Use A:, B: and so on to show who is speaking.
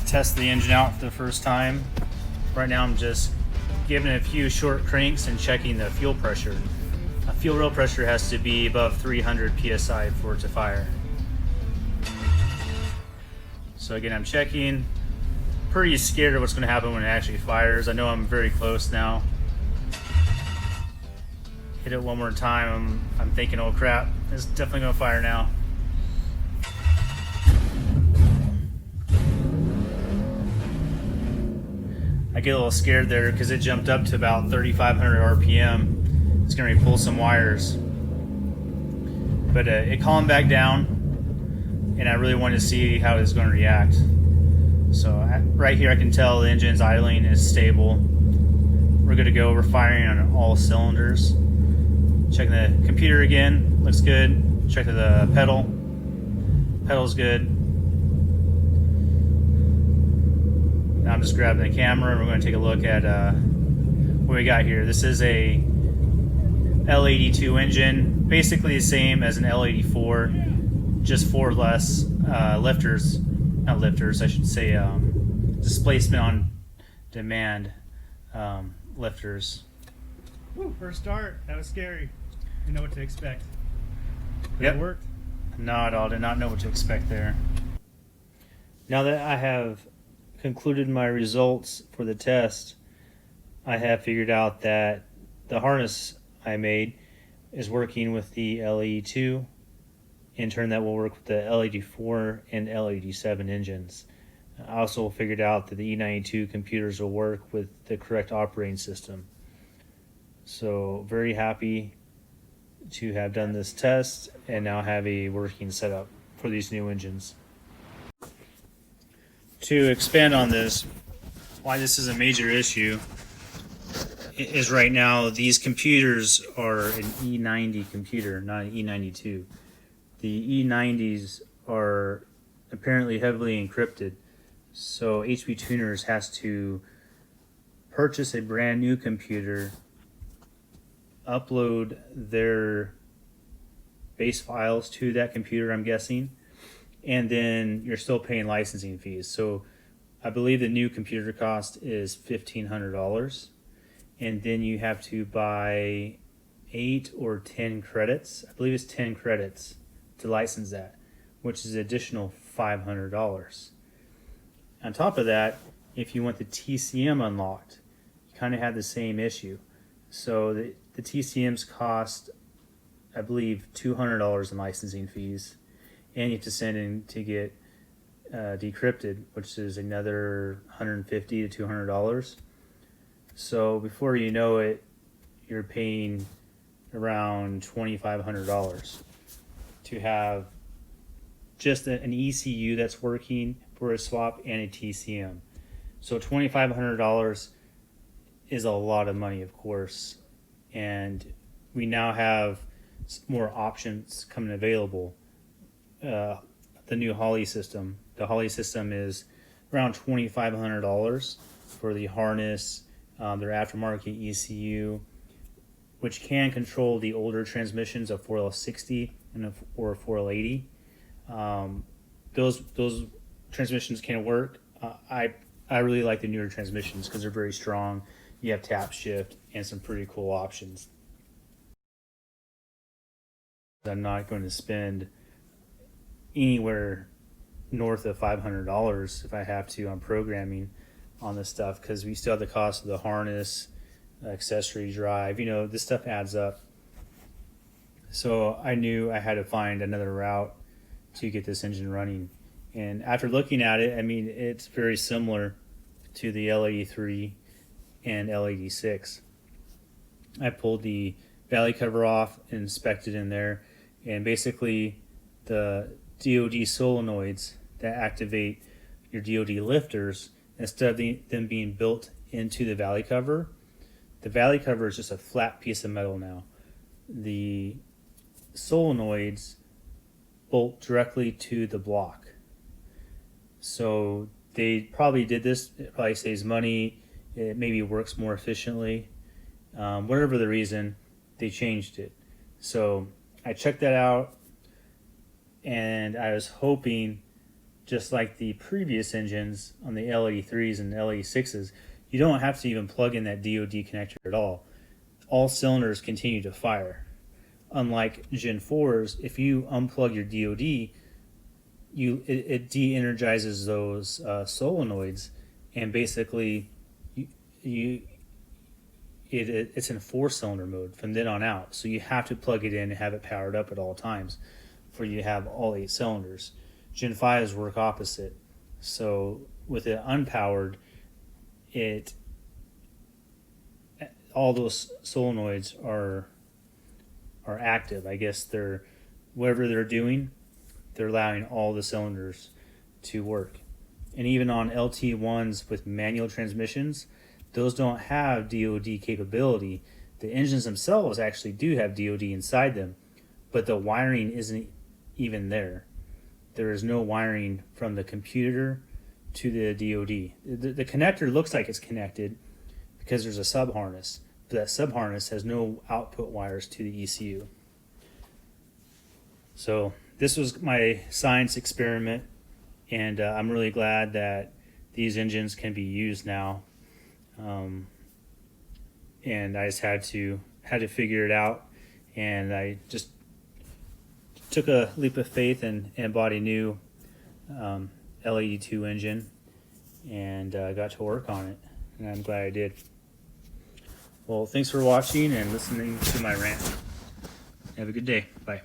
A: test the engine out for the first time. Right now I'm just giving it a few short cranks and checking the fuel pressure. Fuel rail pressure has to be above 300 psi for it to fire. So again, I'm checking. Pretty scared of what's going to happen when it actually fires. I know I'm very close now. Hit it one more time. I'm thinking, oh crap, it's definitely going to fire now. I get a little scared there because it jumped up to about 3,500 RPM. It's going to pull some wires. But it calmed back down, and I really wanted to see how it's going to react. So right here I can tell the engine's idling is stable. We're good to go. We're firing on all cylinders. Checking the computer again, looks good. Check the pedal. Pedal's good. Now I'm just grabbing the camera and we're going to take a look at what we got here. This is a L82 engine, basically the same as an L84, just 4 less lifters, not lifters, I should say displacement on demand lifters.
B: Woo, first start, that was scary. Didn't know what to expect. But
A: Yep.
B: It worked.
A: Not at all, did not know what to expect there. Now that I have concluded my results for the test, I have figured out that the harness I made is working with the L82. In turn, that will work with the L84 and L87 engines. I also figured out that the E92 computers will work with the correct operating system. So very happy to have done this test and now have a working setup for these new engines. To expand on this, why this is a major issue is right now these computers are an E90 computer, not an E92. The E90s are apparently heavily encrypted, so HB Tuners has to purchase a brand new computer, upload their base files to that computer, I'm guessing, and then you're still paying licensing fees. So I believe the new computer cost is $1,500, and then you have to buy 8 or 10 credits. I believe it's 10 credits to license that, which is additional $500. On top of that, if you want the TCM unlocked, you kind of have the same issue. So the TCMs cost, I believe, $200 in licensing fees, and you have to send in to get decrypted, which is another $150 to $200. So before you know it, you're paying around $2,500 to have just an ECU that's working for a swap and a TCM. So $2,500 is a lot of money, of course, and we now have more options coming available. The new Holley system. The Holley system is around $2,500 for the harness, their aftermarket ECU, which can control the older transmissions of 4L60 or 4L80. Those transmissions can work. I really like the newer transmissions because they're very strong. You have tap shift and some pretty cool options. I'm not going to spend anywhere north of $500 if I have to on programming on this stuff, because we still have the cost of the harness, accessory drive. You know, this stuff adds up. So I knew I had to find another route to get this engine running. And after looking at it, I mean, it's very similar to the L83 and L86. I pulled the valley cover off and inspected in there, and basically the DOD solenoids that activate your DOD lifters, instead of them being built into the valley cover is just a flat piece of metal now. The solenoids bolt directly to the block. So they probably did this, it probably saves money, it maybe works more efficiently. Whatever the reason, they changed it. So I checked that out, and I was hoping just like the previous engines on the L83s and L86s, you don't have to even plug in that DOD connector at all. All cylinders continue to fire. Unlike Gen 4s, if you unplug your DOD, it de-energizes those solenoids, and basically it's in 4-cylinder mode from then on out. So you have to plug it in and have it powered up at all times for you to have all 8 cylinders. Gen 5s work opposite. So with it unpowered, all those solenoids are active. I guess whatever they're doing, they're allowing all the cylinders to work. And even on LT1s with manual transmissions, those don't have DOD capability. The engines themselves actually do have DOD inside them, but the wiring isn't even there. There is no wiring from the computer to the DOD. The connector looks like it's connected because there's a sub-harness, but that sub-harness has no output wires to the ECU. So this was my science experiment, and I'm really glad that these engines can be used now. And I just had to figure it out, and I just took a leap of faith and bought a new L82 engine, and got to work on it, and I'm glad I did. Well, thanks for watching and listening to my rant. Have a good day. Bye.